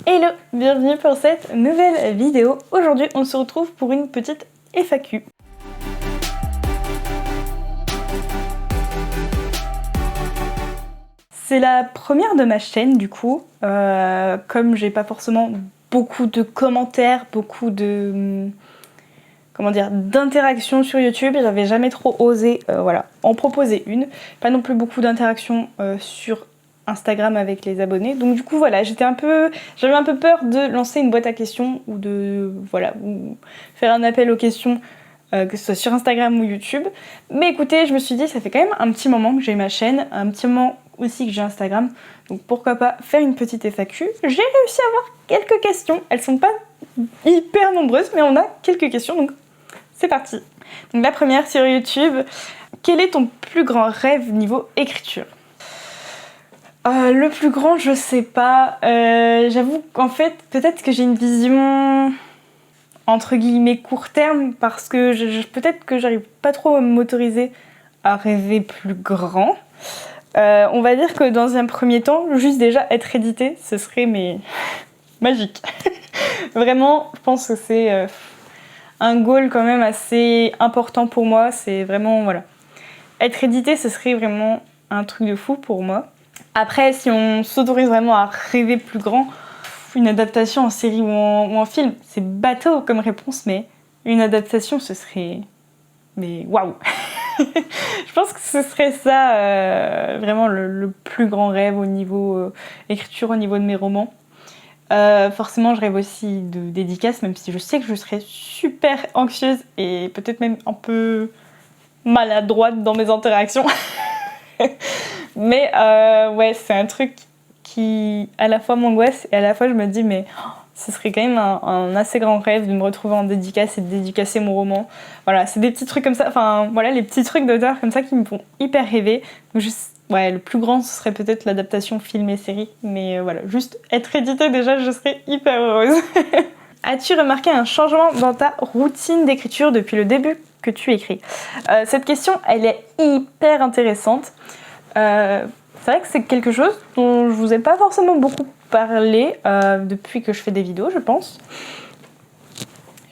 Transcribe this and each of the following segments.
Hello, bienvenue pour cette nouvelle vidéo. Aujourd'hui, on se retrouve pour une petite FAQ. C'est la première de ma chaîne du coup, comme j'ai pas forcément beaucoup de commentaires, beaucoup de d'interactions sur YouTube, j'avais jamais trop osé en proposer une. Pas non plus beaucoup d'interactions sur Instagram avec les abonnés. Donc du coup voilà, j'avais un peu peur de lancer une boîte à questions ou ou faire un appel aux questions que ce soit sur Instagram ou YouTube. Mais écoutez, je me suis dit ça fait quand même un petit moment que j'ai ma chaîne, un petit moment aussi que j'ai Instagram. Donc pourquoi pas faire une petite FAQ. J'ai réussi à avoir quelques questions. Elles sont pas hyper nombreuses, mais on a quelques questions, donc c'est parti. Donc la première sur YouTube, quel est ton plus grand rêve niveau écriture ? Le plus grand, je sais pas. J'avoue qu'en fait, peut-être que j'ai une vision entre guillemets court terme parce que peut-être que j'arrive pas trop à m'autoriser à rêver plus grand. On va dire que dans un premier temps, juste déjà être édité, ce serait magique. Vraiment, je pense que c'est un goal quand même assez important pour moi. C'est vraiment, être édité, ce serait vraiment un truc de fou pour moi. Après, si on s'autorise vraiment à rêver plus grand, une adaptation en série ou en film, c'est bateau comme réponse, mais une adaptation, ce serait... Mais waouh. Je pense que ce serait ça, vraiment le plus grand rêve au niveau écriture, au niveau de mes romans. Forcément, je rêve aussi de dédicaces, même si je sais que je serais super anxieuse et peut-être même un peu maladroite dans mes interactions. Mais ouais, c'est un truc qui à la fois m'angoisse et à la fois je me dis mais ce serait quand même un assez grand rêve de me retrouver en dédicace et de dédicacer mon roman. Voilà, c'est des petits trucs comme ça, enfin voilà, les petits trucs d'auteur comme ça qui me font hyper rêver. Donc ouais, le plus grand ce serait peut-être l'adaptation film et série, mais voilà, juste être édité déjà, je serais hyper heureuse. As-tu remarqué un changement dans ta routine d'écriture depuis le début que tu écris ? Cette question, elle est hyper intéressante. C'est vrai que c'est quelque chose dont je vous ai pas forcément beaucoup parlé depuis que je fais des vidéos, je pense.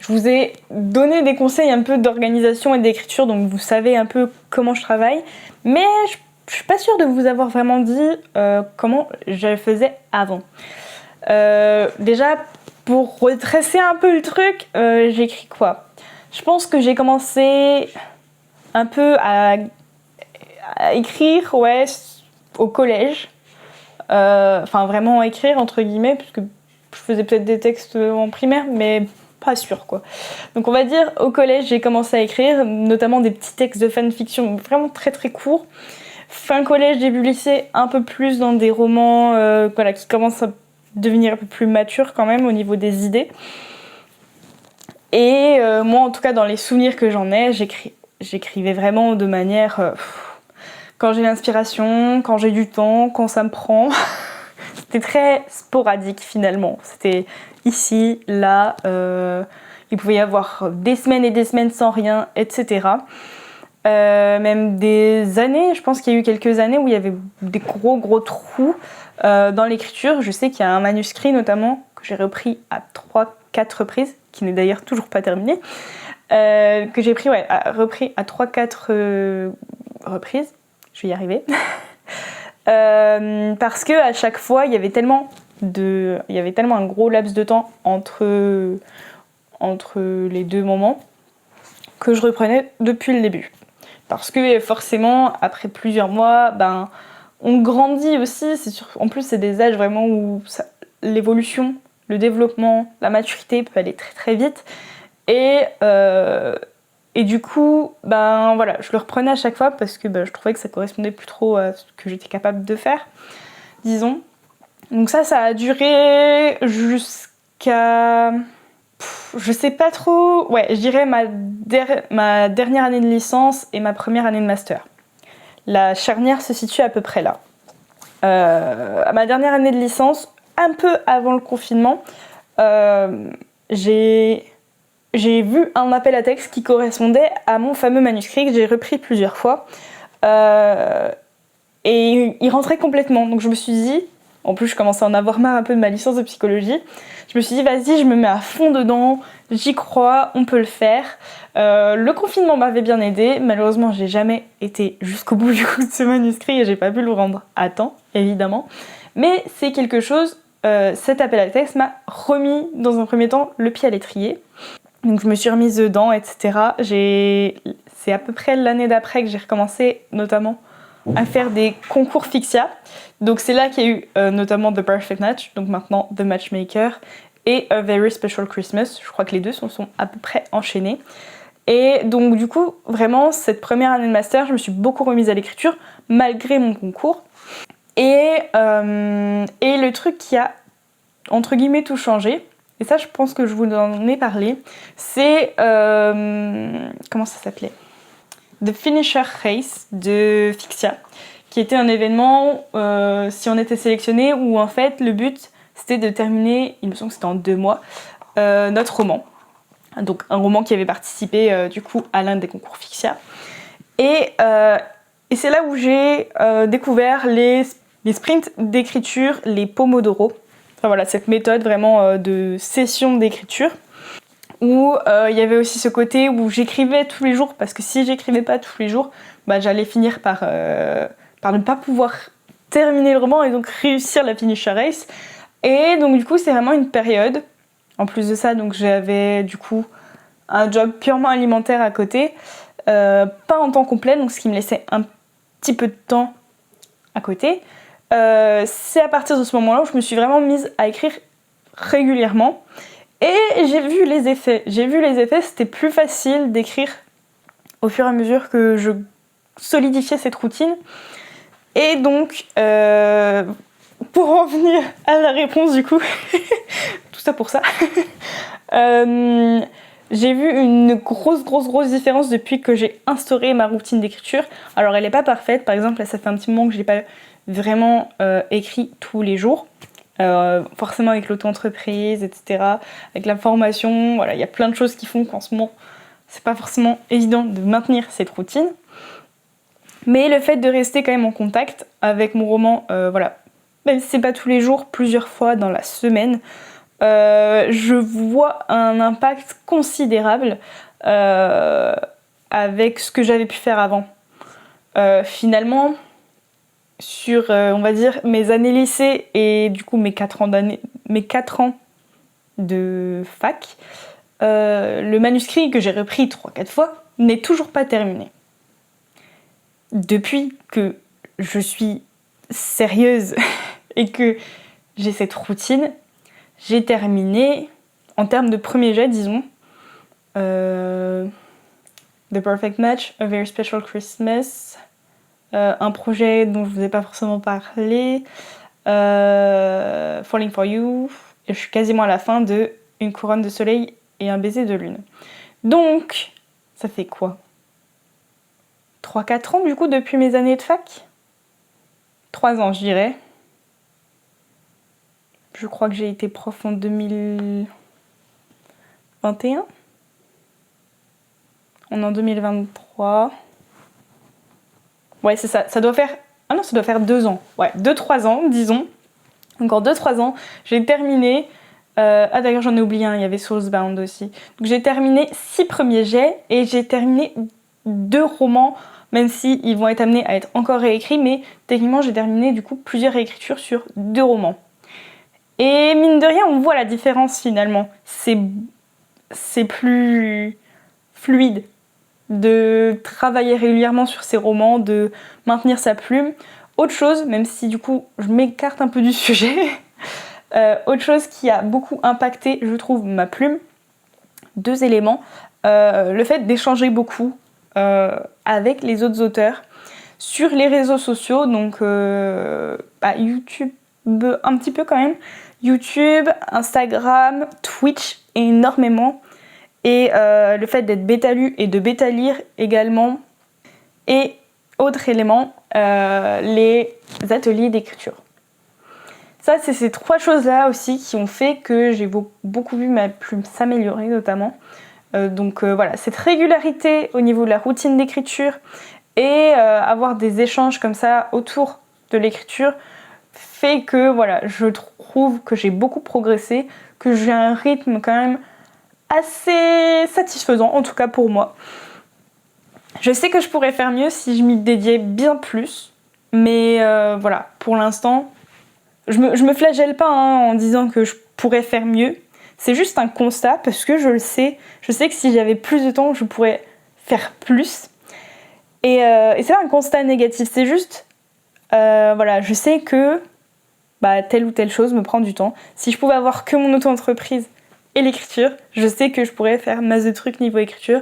Je vous ai donné des conseils un peu d'organisation et d'écriture, donc vous savez un peu comment je travaille, mais je suis pas sûre de vous avoir vraiment dit comment je le faisais avant. Déjà, pour retracer un peu le truc, j'écris quoi ? Je pense que j'ai commencé un peu à écrire, ouais, au collège. Enfin, vraiment écrire, entre guillemets, puisque je faisais peut-être des textes en primaire, mais pas sûr, quoi. Donc on va dire, au collège, j'ai commencé à écrire, notamment des petits textes de fanfiction vraiment très très courts. Fin collège, début lycée, un peu plus dans des romans qui commencent à devenir un peu plus matures quand même au niveau des idées. Et moi, en tout cas, dans les souvenirs que j'en ai, j'écrivais vraiment de manière... quand j'ai l'inspiration, quand j'ai du temps, quand ça me prend. C'était très sporadique finalement. C'était ici, là. Il pouvait y avoir des semaines et des semaines sans rien, etc. Même des années, je pense qu'il y a eu quelques années où il y avait des gros trous dans l'écriture. Je sais qu'il y a un manuscrit notamment que j'ai repris à 3-4 reprises, qui n'est d'ailleurs toujours pas terminé, que j'ai repris à 3-4 reprises. Je vais y arriver. Parce que à chaque fois, il y avait tellement un gros laps de temps entre les deux moments que je reprenais depuis le début. Parce que forcément, après plusieurs mois, on grandit aussi. En plus, c'est des âges vraiment où l'évolution, le développement, la maturité peut aller très très vite. Et du coup, je le reprenais à chaque fois parce que je trouvais que ça correspondait plus trop à ce que j'étais capable de faire, disons. Donc ça a duré jusqu'à... je sais pas trop... Ouais, je dirais ma dernière année de licence et ma première année de master. La charnière se situe à peu près là. À ma dernière année de licence, un peu avant le confinement, j'ai vu un appel à texte qui correspondait à mon fameux manuscrit que j'ai repris plusieurs fois. Et il rentrait complètement. Donc je me suis dit, En plus, je commençais à en avoir marre un peu de ma licence de psychologie. Je me suis dit, vas-y, je me mets à fond dedans, j'y crois, on peut le faire. Le confinement m'avait bien aidé. Malheureusement, j'ai jamais été jusqu'au bout du coup de ce manuscrit et j'ai pas pu le rendre à temps, évidemment. Mais c'est quelque chose, cet appel à texte m'a remis dans un premier temps le pied à l'étrier. Donc je me suis remise dedans, etc. C'est à peu près l'année d'après que j'ai recommencé notamment à faire des concours Fixia. Donc c'est là qu'il y a eu notamment The Perfect Match, donc maintenant The Matchmaker, et A Very Special Christmas. Je crois que les deux sont à peu près enchaînés. Et donc du coup, vraiment, cette première année de master, je me suis beaucoup remise à l'écriture, malgré mon concours. Et le truc qui a, entre guillemets, tout changé, et ça je pense que je vous en ai parlé, c'est... comment ça s'appelait ? The Finisher Race de Fixia, qui était un événement, si on était sélectionné, où en fait le but c'était de terminer, il me semble que c'était en 2 mois, notre roman. Donc un roman qui avait participé du coup à l'un des concours Fixia. Et c'est là où j'ai découvert les sprints d'écriture, les Pomodoro. Enfin voilà, cette méthode vraiment de session d'écriture. Où il y avait aussi ce côté où j'écrivais tous les jours, parce que si j'écrivais pas tous les jours, bah, j'allais finir par ne pas pouvoir terminer le roman et donc réussir la finisher race. Et donc du coup c'est vraiment une période, en plus de ça, donc j'avais du coup un job purement alimentaire à côté, pas en temps complet, donc ce qui me laissait un petit peu de temps à côté. C'est à partir de ce moment-là où je me suis vraiment mise à écrire régulièrement. Et j'ai vu les effets. C'était plus facile d'écrire au fur et à mesure que je solidifiais cette routine. Et donc, pour en venir à la réponse du coup, tout ça pour ça, j'ai vu une grosse différence depuis que j'ai instauré ma routine d'écriture. Alors elle n'est pas parfaite, par exemple là ça fait un petit moment que je n'ai pas vraiment écrit tous les jours. Forcément avec l'auto-entreprise, etc., avec la formation, voilà, il y a plein de choses qui font qu'en ce moment c'est pas forcément évident de maintenir cette routine. Mais le fait de rester quand même en contact avec mon roman, voilà, même si c'est pas tous les jours, plusieurs fois dans la semaine, je vois un impact considérable avec ce que j'avais pu faire avant. Finalement, sur, on va dire, mes années lycée et du coup mes 4 ans de fac, le manuscrit que j'ai repris 3-4 fois n'est toujours pas terminé. Depuis que je suis sérieuse et que j'ai cette routine, j'ai terminé, en termes de premier jet, disons, The Perfect Match, A Very Special Christmas, un projet dont je ne vous ai pas forcément parlé, Falling for You, et je suis quasiment à la fin de Une couronne de soleil et un baiser de lune. Donc, ça fait quoi ? 3-4 ans du coup depuis mes années de fac ? 3 ans je dirais. Je crois que j'ai été prof en 2021. On est en 2023. Ouais, c'est ça. Ça doit faire 2 ans. Ouais, 2-3 ans, disons. Encore 2-3 ans. J'ai terminé. Ah, d'ailleurs, j'en ai oublié un. Il y avait Soulsbound aussi. Donc, j'ai terminé 6 premiers jets et j'ai terminé 2 romans, même s'ils vont être amenés à être encore réécrits. Mais techniquement, j'ai terminé du coup plusieurs réécritures sur 2 romans. Et mine de rien, on voit la différence finalement. C'est plus fluide de travailler régulièrement sur ses romans, de maintenir sa plume. Autre chose, même si du coup je m'écarte un peu du sujet, autre chose qui a beaucoup impacté, je trouve, ma plume, 2 éléments. Le fait d'échanger beaucoup avec les autres auteurs sur les réseaux sociaux, donc YouTube un petit peu quand même, YouTube, Instagram, Twitch énormément. Et le fait d'être bêta-lu et de bêta-lire également. Et autre élément, les ateliers d'écriture. Ça, c'est ces 3 choses-là aussi qui ont fait que j'ai beaucoup vu ma plume s'améliorer notamment. Donc voilà, cette régularité au niveau de la routine d'écriture et avoir des échanges comme ça autour de l'écriture fait que voilà, je trouve que j'ai beaucoup progressé, que j'ai un rythme quand même assez satisfaisant, en tout cas pour moi. Je sais que je pourrais faire mieux si je m'y dédiais bien plus, mais voilà, pour l'instant, je me flagelle pas en disant que je pourrais faire mieux. C'est juste un constat parce que je le sais. Je sais que si j'avais plus de temps, je pourrais faire plus. Et c'est pas un constat négatif, c'est juste, voilà, je sais que telle ou telle chose me prend du temps. Si je pouvais avoir que mon auto-entreprise et l'écriture, je sais que je pourrais faire masse de trucs niveau écriture.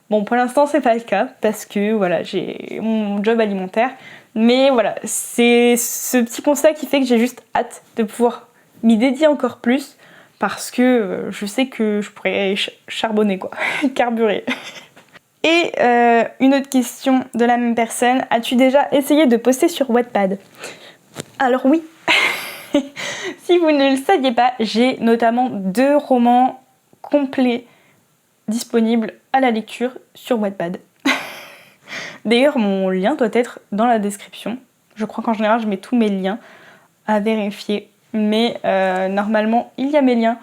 Bon, pour l'instant, c'est pas le cas parce que voilà, j'ai mon job alimentaire. Mais voilà, c'est ce petit constat qui fait que j'ai juste hâte de pouvoir m'y dédier encore plus parce que je sais que je pourrais charbonner quoi, carburer. Et une autre question de la même personne, as-tu déjà essayé de poster sur Wattpad? Alors oui, si vous ne le saviez pas, j'ai notamment 2 romans complets disponibles à la lecture sur Wattpad. D'ailleurs, mon lien doit être dans la description. Je crois qu'en général, je mets tous mes liens à vérifier. Mais normalement, il y a mes liens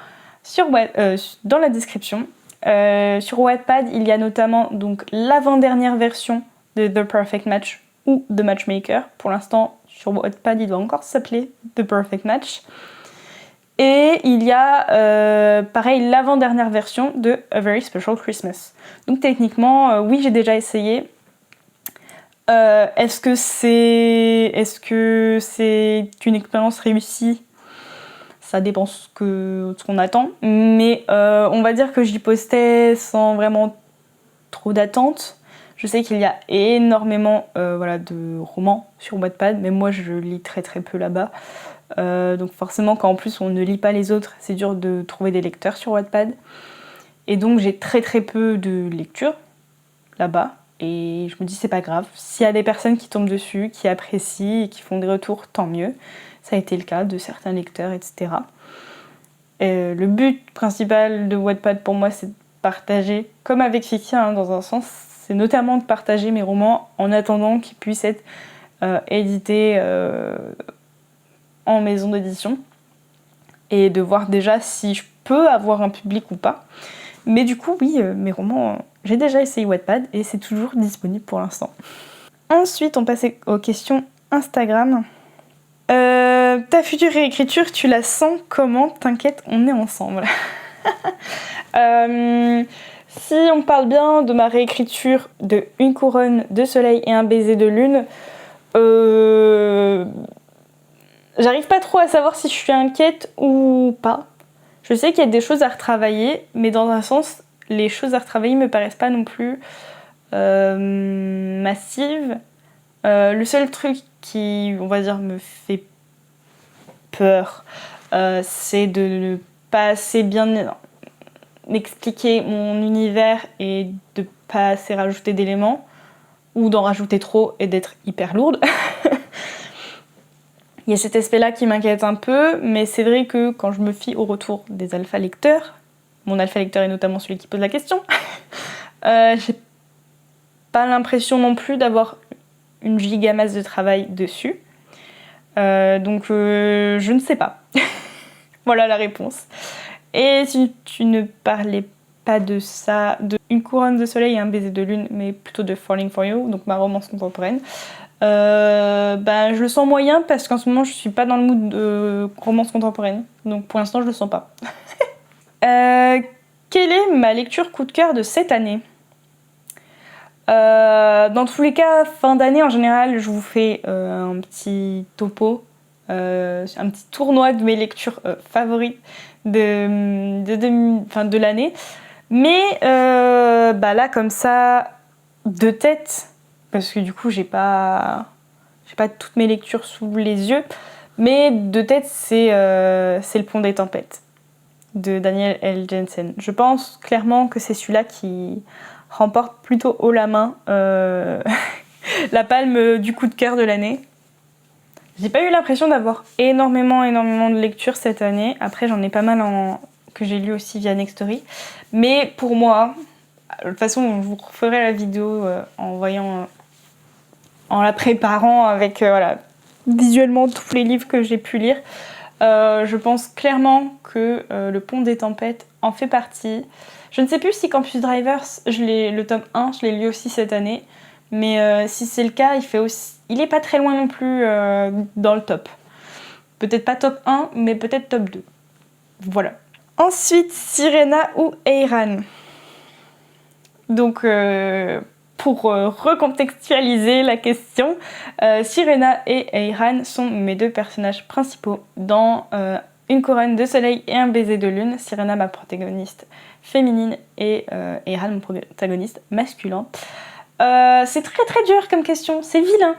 dans la description. Sur Wattpad, il y a notamment donc l'avant-dernière version de The Perfect Match ou The Matchmaker. Pour l'instant, sur Wattpad, il doit encore s'appeler The Perfect Match. Et il y a, pareil, l'avant-dernière version de A Very Special Christmas. Donc techniquement, oui, j'ai déjà essayé. Est-ce que c'est une expérience réussie? Ça dépend ce qu'on attend. Mais on va dire que j'y postais sans vraiment trop d'attente. Je sais qu'il y a énormément de romans sur Wattpad, mais moi je lis très très peu là-bas. Donc forcément, quand en plus on ne lit pas les autres, c'est dur de trouver des lecteurs sur Wattpad. Et donc j'ai très très peu de lectures là-bas. Et je me dis c'est pas grave. S'il y a des personnes qui tombent dessus, qui apprécient et qui font des retours, tant mieux. Ça a été le cas de certains lecteurs, etc. Le but principal de Wattpad pour moi, c'est de partager, comme avec Fikia dans un sens, c'est notamment de partager mes romans en attendant qu'ils puissent être édités en maison d'édition et de voir déjà si je peux avoir un public ou pas. Mais du coup, oui, mes romans, j'ai déjà essayé Wattpad et c'est toujours disponible pour l'instant. Ensuite, on passe aux questions Instagram. Ta future réécriture, tu la sens comment? T'inquiète, on est ensemble. Si on parle bien de ma réécriture de Une couronne de soleil et un baiser de lune, j'arrive pas trop à savoir si je suis inquiète ou pas. Je sais qu'il y a des choses à retravailler, mais dans un sens, les choses à retravailler me paraissent pas non plus massives. Le seul truc qui, on va dire, me fait peur, c'est de ne pas assez bien expliquer mon univers et de pas assez rajouter d'éléments, ou d'en rajouter trop et d'être hyper lourde. Il y a cet aspect-là qui m'inquiète un peu, mais c'est vrai que quand je me fie au retour des alpha lecteurs, mon alpha lecteur est notamment celui qui pose la question, j'ai pas l'impression non plus d'avoir une gigamasse de travail dessus. Donc je ne sais pas. Voilà la réponse. Et si tu ne parlais pas de ça, de Une couronne de soleil et un baiser de lune, mais plutôt de Falling for You, donc ma romance contemporaine, je le sens moyen parce qu'en ce moment je suis pas dans le mood de romance contemporaine, donc pour l'instant je le sens pas. Quelle est ma lecture coup de cœur de cette année? Dans tous les cas, fin d'année en général, je vous fais un petit topo, un petit tournoi de mes lectures favorites de l'année. Mais là comme ça, de tête, parce que du coup j'ai pas toutes mes lectures sous les yeux, mais de tête c'est Le Pont des Tempêtes de Daniel L. Jensen. Je pense clairement que c'est celui-là qui remporte plutôt haut la main la palme du coup de cœur de l'année. J'ai pas eu l'impression d'avoir énormément de lectures cette année. Après j'en ai pas mal que j'ai lu aussi via Nextory. Mais pour moi, de toute façon je vous referai la vidéo en la préparant avec visuellement tous les livres que j'ai pu lire. Je pense clairement que Le Pont des Tempêtes en fait partie. Je ne sais plus si Campus Drivers, le tome 1, je l'ai lu aussi cette année. Mais si c'est le cas, il est pas très loin non plus dans le top. Peut-être pas top 1, mais peut-être top 2. Voilà. Ensuite, Sirena ou Eiran. Donc, pour recontextualiser la question, Sirena et Eiran sont mes deux personnages principaux dans Une couronne de soleil et un baiser de lune. Sirena, ma protagoniste féminine, et Eiran, mon protagoniste masculin. C'est très très dur comme question, c'est vilain.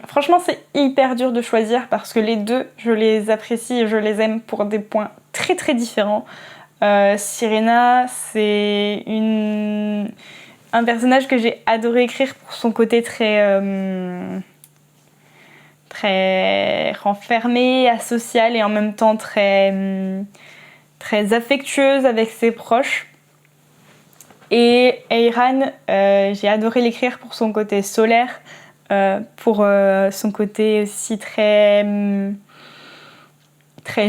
Franchement, c'est hyper dur de choisir parce que les deux, je les apprécie et je les aime pour des points très très différents. Sirena, c'est un personnage que j'ai adoré écrire pour son côté très renfermée, asociale et en même temps très affectueuse avec ses proches. Et Eiran, j'ai adoré l'écrire pour son côté solaire, pour son côté aussi très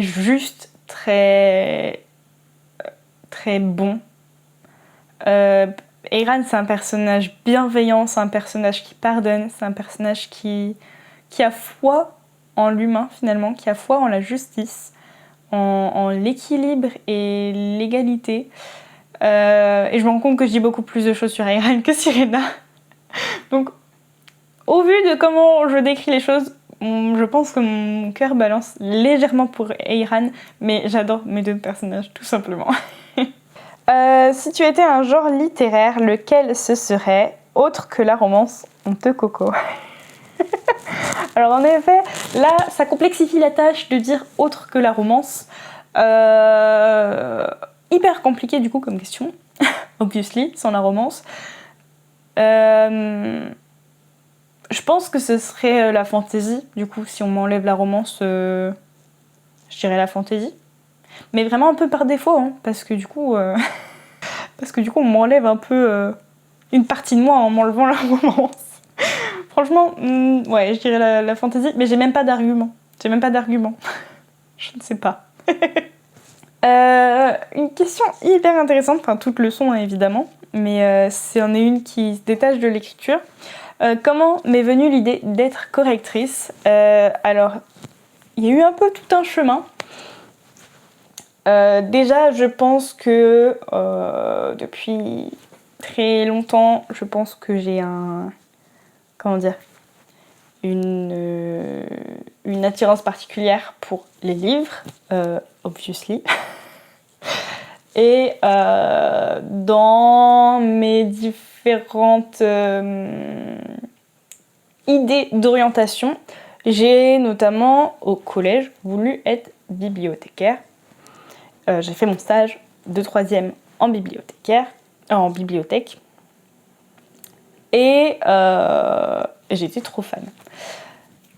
juste, très bon. Eiran, c'est un personnage bienveillant, c'est un personnage qui pardonne, c'est un personnage qui a foi en l'humain finalement, qui a foi en la justice, en l'équilibre et l'égalité. Et je me rends compte que je dis beaucoup plus de choses sur Eiran que Sirena. Donc, au vu de comment je décris les choses, je pense que mon cœur balance légèrement pour Eiran, mais j'adore mes deux personnages, tout simplement. Si tu étais un genre littéraire, lequel ce serait, autre que la romance Honteux Coco? Alors en effet, là, ça complexifie la tâche de dire autre que la romance. Hyper compliqué du coup comme question, obviously, sans la romance. Je pense que ce serait la fantasy, du coup, si on m'enlève la romance, je dirais la fantasy. Mais vraiment un peu par défaut, hein, parce que du coup, on m'enlève un peu une partie de moi en m'enlevant la romance. Franchement, ouais, je dirais la fantasy, mais j'ai même pas d'argument. Je ne sais pas. Une question hyper intéressante, enfin toutes le sont hein, évidemment, mais c'en est une qui se détache de l'écriture. Comment m'est venue l'idée d'être correctrice? Alors, il y a eu un peu tout un chemin. Déjà, je pense que depuis très longtemps, je pense que j'ai une attirance particulière pour les livres, obviously. Et dans mes différentes idées d'orientation, j'ai notamment au collège voulu être bibliothécaire. J'ai fait mon stage de 3e en bibliothèque. Et j'étais trop fan.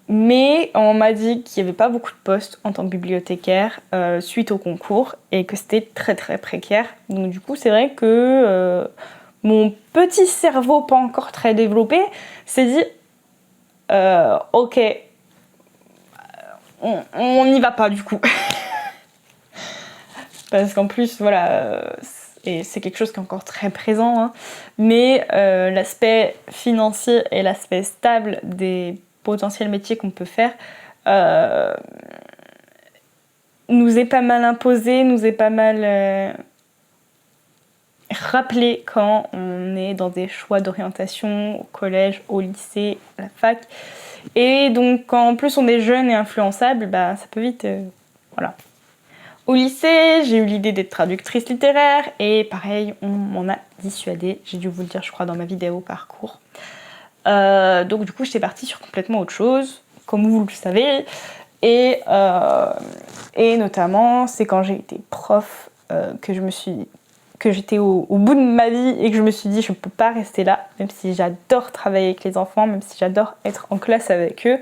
Mais on m'a dit qu'il n'y avait pas beaucoup de postes en tant que bibliothécaire suite au concours et que c'était très très précaire. Donc du coup c'est vrai que mon petit cerveau pas encore très développé s'est dit ok, on n'y va pas du coup. Parce qu'en plus voilà, et c'est quelque chose qui est encore très présent, hein, mais l'aspect financier et l'aspect stable des potentiels métiers qu'on peut faire nous est pas mal imposé, nous est pas mal rappelé quand on est dans des choix d'orientation au collège, au lycée, à la fac. Et donc quand en plus on est jeune et influençable, bah, ça peut vite... voilà. Au lycée, j'ai eu l'idée d'être traductrice littéraire et pareil, on m'en a dissuadée. J'ai dû vous le dire, je crois, dans ma vidéo parcours. Donc du coup, j'étais partie sur complètement autre chose, comme vous le savez. Et notamment, c'est quand j'ai été prof que j'étais au bout de ma vie et que je me suis dit, je ne peux pas rester là, même si j'adore travailler avec les enfants, même si j'adore être en classe avec eux.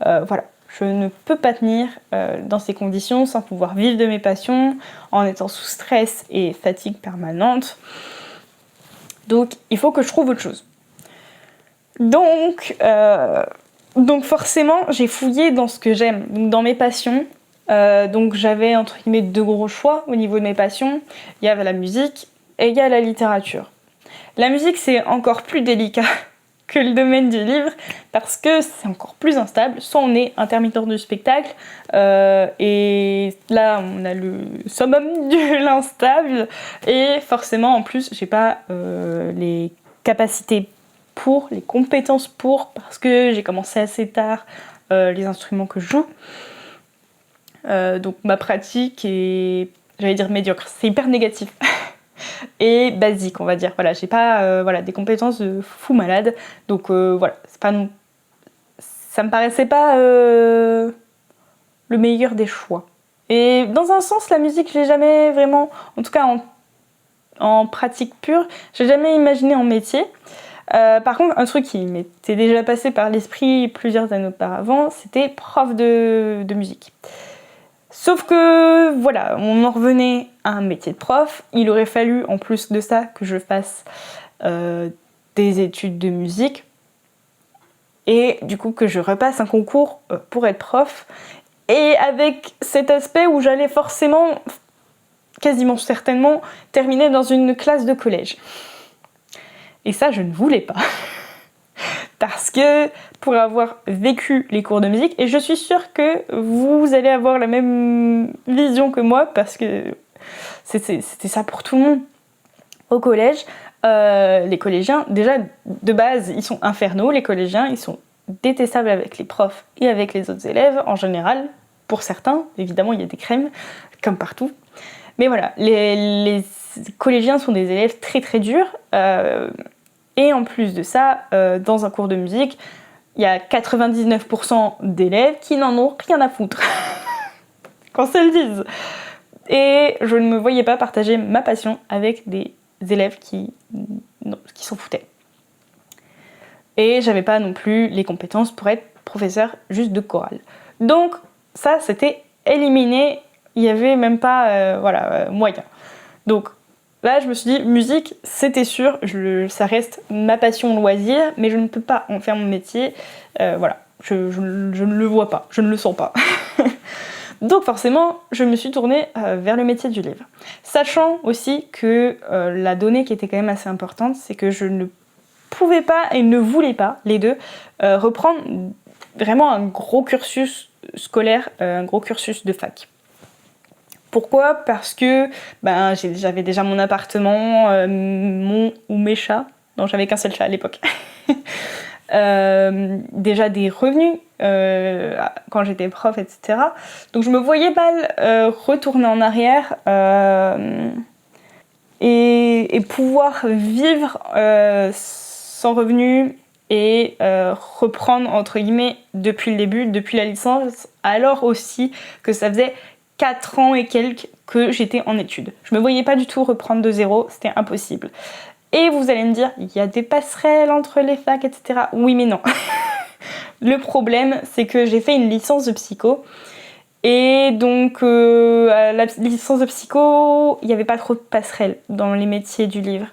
Voilà. Je ne peux pas tenir dans ces conditions sans pouvoir vivre de mes passions, en étant sous stress et fatigue permanente. Donc il faut que je trouve autre chose. Donc Donc forcément, j'ai fouillé dans ce que j'aime, donc dans mes passions. Donc j'avais entre guillemets 2 gros choix au niveau de mes passions. Il y avait la musique et il y a la littérature. La musique, c'est encore plus délicat que le domaine du livre parce que c'est encore plus instable. Soit on est intermittent du spectacle et là on a le summum de l'instable et forcément en plus j'ai pas les capacités pour, les compétences pour, parce que j'ai commencé assez tard les instruments que je joue. Donc ma pratique est, j'allais dire médiocre, c'est hyper négatif. Et basique, on va dire. Voilà, j'ai pas des compétences de fou malade. Donc voilà, c'est pas non... ça me paraissait pas le meilleur des choix. Et dans un sens, la musique, je l'ai jamais vraiment, en tout cas en pratique pure, j'ai jamais imaginé en métier. Par contre, un truc qui m'était déjà passé par l'esprit plusieurs années auparavant, c'était prof de musique. Sauf que, voilà, on en revenait à un métier de prof. Il aurait fallu, en plus de ça, que je fasse des études de musique. Et du coup, que je repasse un concours pour être prof. Et avec cet aspect où j'allais forcément, quasiment certainement, terminer dans une classe de collège. Et ça, je ne voulais pas. Parce que pour avoir vécu les cours de musique, et je suis sûre que vous allez avoir la même vision que moi, parce que c'était ça pour tout le monde. Au collège, les collégiens, déjà de base, ils sont infernaux, les collégiens, ils sont détestables avec les profs et avec les autres élèves, en général, pour certains, évidemment il y a des crèmes, comme partout. Mais voilà, les collégiens sont des élèves très très durs, et en plus de ça, dans un cours de musique, il y a 99% d'élèves qui n'en ont rien à foutre. Qu'on se le dise. Et je ne me voyais pas partager ma passion avec des élèves qui s'en foutaient. Et j'avais pas non plus les compétences pour être professeur juste de chorale. Donc ça, c'était éliminé. Il n'y avait même pas moyen. Donc là, je me suis dit, musique, c'était sûr, ça reste ma passion loisir, mais je ne peux pas en faire mon métier. Je ne le vois pas, je ne le sens pas. Donc forcément, je me suis tournée vers le métier du livre. Sachant aussi que la donnée qui était quand même assez importante, c'est que je ne pouvais pas et ne voulais pas, les deux, reprendre vraiment un gros cursus scolaire, un gros cursus de fac. Pourquoi ? Parce que j'avais déjà mon appartement, mon ou mes chats. Non, j'avais qu'un seul chat à l'époque. Déjà des revenus quand j'étais prof, etc. Donc je me voyais mal retourner en arrière et pouvoir vivre sans revenus et reprendre entre guillemets depuis le début, depuis la licence, alors aussi que ça faisait 4 ans et quelques que j'étais en études. Je me voyais pas du tout reprendre de zéro, c'était impossible. Et vous allez me dire, il y a des passerelles entre les facs, etc. Oui, mais non. Le problème, c'est que j'ai fait une licence de psycho. Et donc, à la licence de psycho, il n'y avait pas trop de passerelles dans les métiers du livre.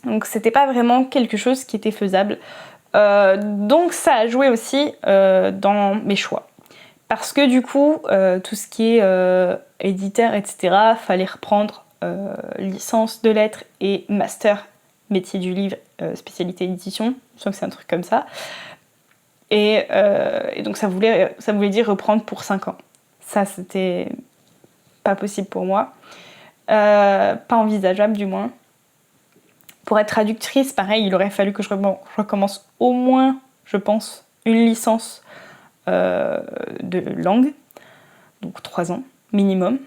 Donc, c'était pas vraiment quelque chose qui était faisable. Donc, ça a joué aussi dans mes choix. Parce que du coup, tout ce qui est éditeur, etc., fallait reprendre licence de lettres et master métier du livre, spécialité édition. Je sens que c'est un truc comme ça. Et donc ça voulait dire reprendre pour 5 ans. Ça, c'était pas possible pour moi. Pas envisageable du moins. Pour être traductrice, pareil, il aurait fallu que je recommence au moins, je pense, une licence de langue, donc 3 ans minimum.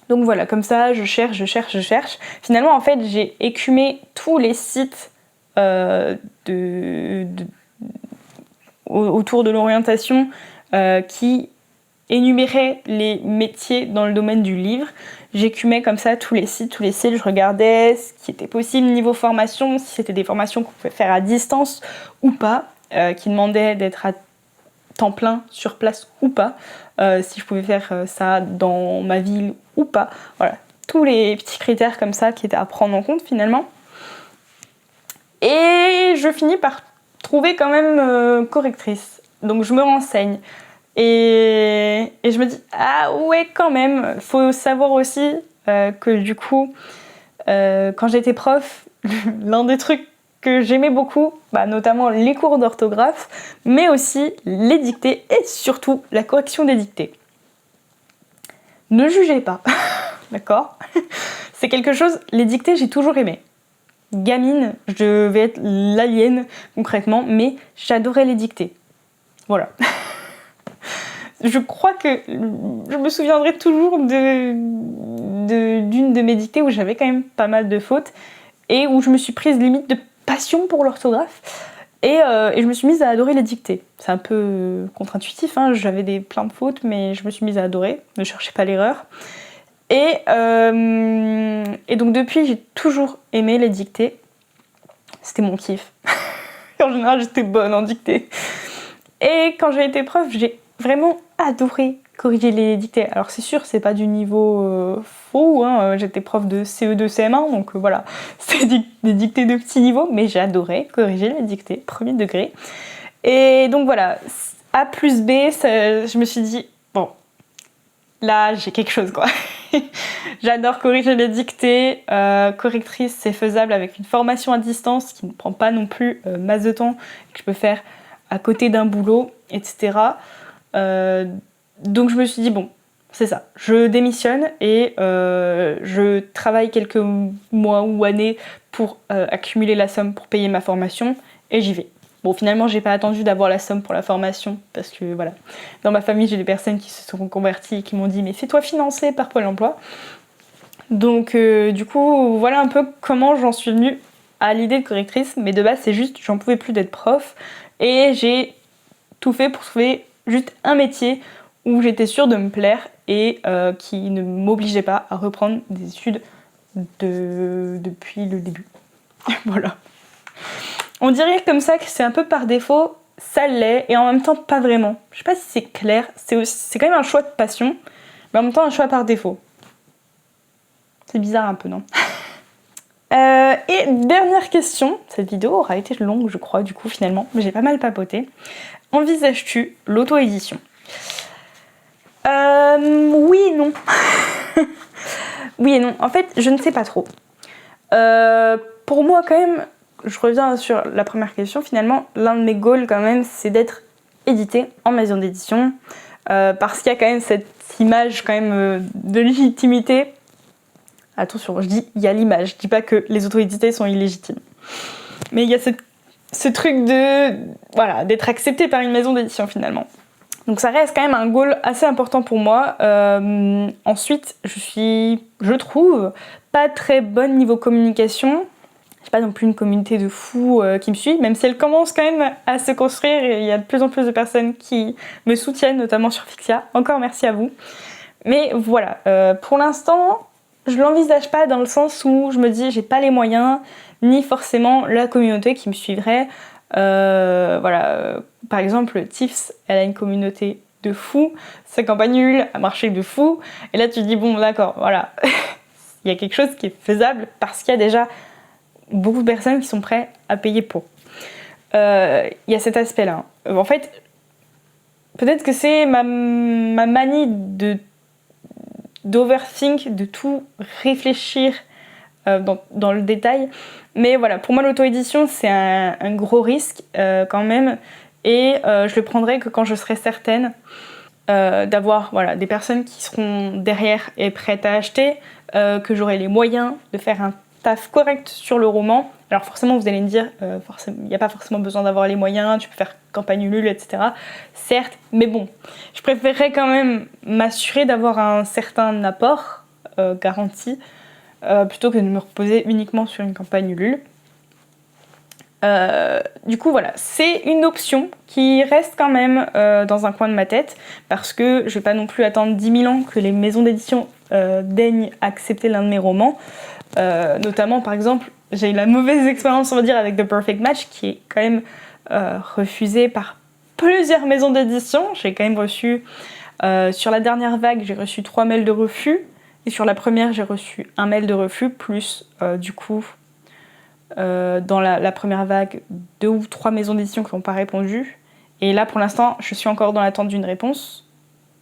Donc voilà, comme ça, je cherche. Finalement, en fait, j'ai écumé tous les sites autour de l'orientation qui énuméraient les métiers dans le domaine du livre. J'écumais comme ça tous les sites, je regardais ce qui était possible niveau formation, si c'était des formations qu'on pouvait faire à distance ou pas, qui demandaient d'être à temps plein sur place ou pas, si je pouvais faire ça dans ma ville ou pas. Voilà, tous les petits critères comme ça qui étaient à prendre en compte finalement. Et je finis par trouver quand même correctrice. Donc je me renseigne. Et je me dis, ah ouais, quand même, faut savoir aussi que du coup, quand j'étais prof, l'un des trucs que j'aimais beaucoup, notamment les cours d'orthographe, mais aussi les dictées et surtout la correction des dictées. Ne jugez pas, d'accord? C'est quelque chose, les dictées, j'ai toujours aimé. Gamine, je vais être l'alien concrètement, mais j'adorais les dictées. Voilà. Je crois que je me souviendrai toujours d'une de mes dictées où j'avais quand même pas mal de fautes et où je me suis prise limite de passion pour l'orthographe et je me suis mise à adorer les dictées. C'est un peu contre-intuitif, hein, j'avais plein de fautes mais je me suis mise à adorer, ne cherchez pas l'erreur. Et donc depuis j'ai toujours aimé les dictées, c'était mon kiff. En général j'étais bonne en dictée. Et quand j'ai été prof, j'ai vraiment adoré corriger les dictées. Alors c'est sûr, c'est pas du niveau faux, hein. J'étais prof de CE2, CM1, donc voilà, c'est des dictées de petit niveau, mais j'ai adoré corriger les dictées, premier degré. Et donc voilà, A plus B, je me suis dit, bon, là j'ai quelque chose quoi. J'adore corriger les dictées, correctrice c'est faisable avec une formation à distance qui ne prend pas non plus masse de temps, que je peux faire à côté d'un boulot, etc. Donc je me suis dit, bon, c'est ça, je démissionne et je travaille quelques mois ou années pour accumuler la somme pour payer ma formation et j'y vais. Bon, finalement, j'ai pas attendu d'avoir la somme pour la formation parce que voilà, dans ma famille, j'ai des personnes qui se sont reconverties et qui m'ont dit, mais fais-toi financer par Pôle emploi. Donc du coup, voilà un peu comment j'en suis venue à l'idée de correctrice, mais de base, c'est juste, j'en pouvais plus d'être prof et j'ai tout fait pour trouver juste un métier où j'étais sûre de me plaire et qui ne m'obligeait pas à reprendre des études depuis le début. Voilà. On dirait comme ça que c'est un peu par défaut, ça l'est, et en même temps pas vraiment. Je sais pas si c'est clair, c'est quand même un choix de passion, mais en même temps un choix par défaut. C'est bizarre un peu, non? Et dernière question, cette vidéo aura été longue je crois du coup finalement, mais j'ai pas mal papoté. Envisages-tu l'auto-édition? Oui et non. Oui et non. En fait, je ne sais pas trop. Pour moi, quand même, je reviens sur la première question. Finalement, l'un de mes goals, quand même, c'est d'être édité en maison d'édition. Parce qu'il y a quand même cette image, quand même, de légitimité. Attention, je dis il y a l'image. Je dis pas que les auto-édités sont illégitimes. Mais il y a ce truc de voilà, d'être accepté par une maison d'édition finalement. Donc ça reste quand même un goal assez important pour moi. Ensuite, je trouve, pas très bonne niveau communication. J'ai pas non plus une communauté de fous qui me suit, même si elle commence quand même à se construire et il y a de plus en plus de personnes qui me soutiennent, notamment sur Fixia. Encore merci à vous. Mais voilà, pour l'instant, je l'envisage pas dans le sens où je me dis j'ai pas les moyens, ni forcément la communauté qui me suivrait. Par exemple, Tiffs, elle a une communauté de fous, sa campagne Ulule a marché de fou, et là tu te dis bon d'accord, voilà, il y a quelque chose qui est faisable parce qu'il y a déjà beaucoup de personnes qui sont prêtes à payer pour. Il y a cet aspect-là. En fait, peut-être que c'est ma manie d'overthink, de tout réfléchir dans le détail. Mais voilà, pour moi l'auto-édition c'est un gros risque quand même et je le prendrai que quand je serai certaine d'avoir voilà, des personnes qui seront derrière et prêtes à acheter, que j'aurai les moyens de faire un taf correct sur le roman. Alors forcément vous allez me dire, il n'y a pas forcément besoin d'avoir les moyens, tu peux faire campagne Ulule, etc. Certes, mais bon, je préférerais quand même m'assurer d'avoir un certain apport garanti plutôt que de me reposer uniquement sur une campagne Ulule. Du coup voilà, c'est une option qui reste quand même dans un coin de ma tête parce que je vais pas non plus attendre 10 000 ans que les maisons d'édition daignent accepter l'un de mes romans. Notamment par exemple, j'ai eu la mauvaise expérience on va dire avec The Perfect Match qui est quand même refusé par plusieurs maisons d'édition. J'ai quand même reçu, sur la dernière vague, j'ai reçu 3 mails de refus. Et sur la première, j'ai reçu un mail de refus, plus du coup Dans la première vague, 2 ou 3 maisons d'édition qui n'ont pas répondu. Et là, pour l'instant, je suis encore dans l'attente d'une réponse,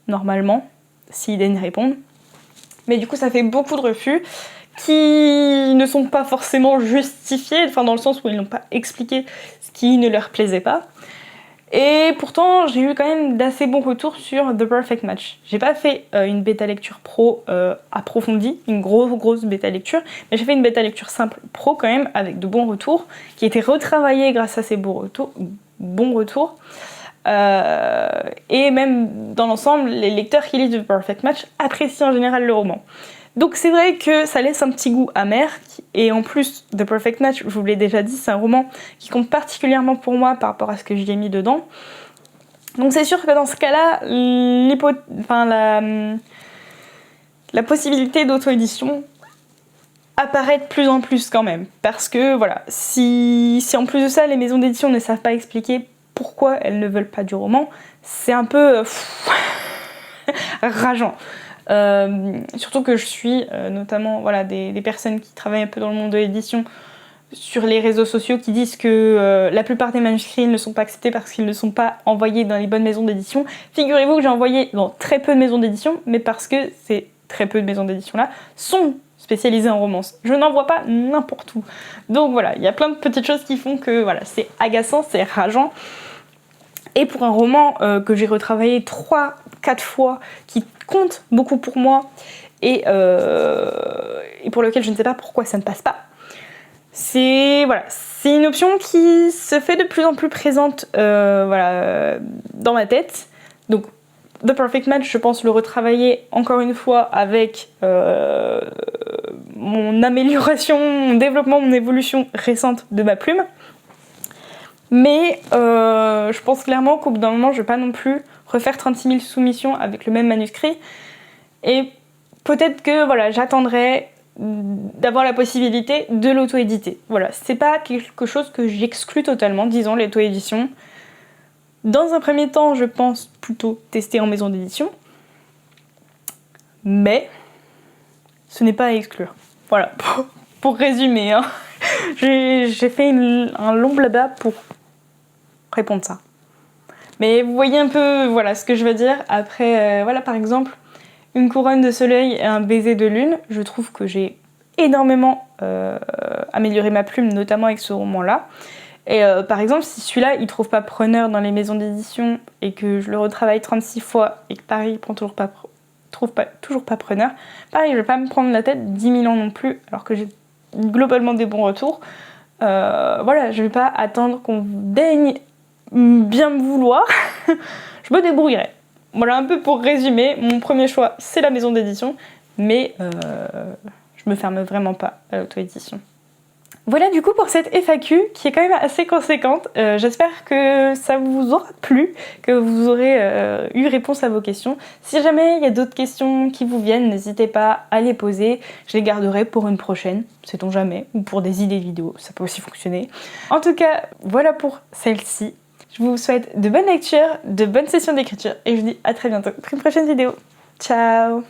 normalement, si Eden répond. Mais du coup, ça fait beaucoup de refus qui ne sont pas forcément justifiés, enfin dans le sens où ils n'ont pas expliqué ce qui ne leur plaisait pas. Et pourtant, j'ai eu quand même d'assez bons retours sur The Perfect Match. J'ai pas fait une bêta lecture pro approfondie, une grosse bêta lecture, mais j'ai fait une bêta lecture simple pro quand même, avec de bons retours, qui étaient retravaillés grâce à ces bons retours. Et même dans l'ensemble, les lecteurs qui lisent The Perfect Match apprécient en général le roman. Donc c'est vrai que ça laisse un petit goût amer, et en plus, The Perfect Match, je vous l'ai déjà dit, c'est un roman qui compte particulièrement pour moi par rapport à ce que j'y ai mis dedans. Donc c'est sûr que dans ce cas-là, la possibilité d'auto-édition apparaît de plus en plus quand même. Parce que voilà, si en plus de ça, les maisons d'édition ne savent pas expliquer pourquoi elles ne veulent pas du roman, c'est un peu rageant. Surtout que je suis notamment des personnes qui travaillent un peu dans le monde de l'édition sur les réseaux sociaux qui disent que la plupart des manuscrits ne sont pas acceptés parce qu'ils ne sont pas envoyés dans les bonnes maisons d'édition. Figurez-vous que j'ai envoyé dans très peu de maisons d'édition, mais parce que ces très peu de maisons d'édition là sont spécialisées en romance. Je n'envoie pas n'importe où. Donc voilà, il y a plein de petites choses qui font que voilà, c'est agaçant, c'est rageant. Et pour un roman que j'ai retravaillé 3-4 fois, qui compte beaucoup pour moi, et pour lequel je ne sais pas pourquoi ça ne passe pas, c'est une option qui se fait de plus en plus présente dans ma tête. Donc The Perfect Match, je pense le retravailler encore une fois avec mon amélioration, mon développement, mon évolution récente de ma plume. Mais je pense clairement qu'au bout d'un moment, je vais pas non plus refaire 36 000 soumissions avec le même manuscrit. Et peut-être que j'attendrai d'avoir la possibilité de l'auto-éditer. Voilà, c'est pas quelque chose que j'exclus totalement, disons, l'auto-édition. Dans un premier temps, je pense plutôt tester en maison d'édition. Mais ce n'est pas à exclure. Voilà, pour résumer, hein. J'ai fait un long blabla pour répondre ça. Mais vous voyez un peu ce que je veux dire. Après, par exemple, Une couronne de soleil et un baiser de lune, je trouve que j'ai énormément amélioré ma plume, notamment avec ce roman-là. Et par exemple, si celui-là, il trouve pas preneur dans les maisons d'édition et que je le retravaille 36 fois et que pareil, il trouve pas preneur, pareil, je vais pas me prendre la tête 10 000 ans non plus, alors que j'ai globalement des bons retours. Je vais pas attendre qu'on daigne bien me vouloir. Je me débrouillerai. Voilà un peu pour résumer, mon premier choix c'est la maison d'édition, mais je me ferme vraiment pas à l'auto-édition. Voilà du coup pour cette FAQ qui est quand même assez conséquente. J'espère que ça vous aura plu, que vous aurez eu réponse à vos questions. Si jamais il y a d'autres questions qui vous viennent, n'hésitez pas à les poser. Je les garderai pour une prochaine, sait-on jamais, ou pour des idées vidéo, ça peut aussi fonctionner. En tout cas, voilà pour celle-ci. Je vous souhaite de bonnes lectures, de bonnes sessions d'écriture et je vous dis à très bientôt pour une prochaine vidéo. Ciao!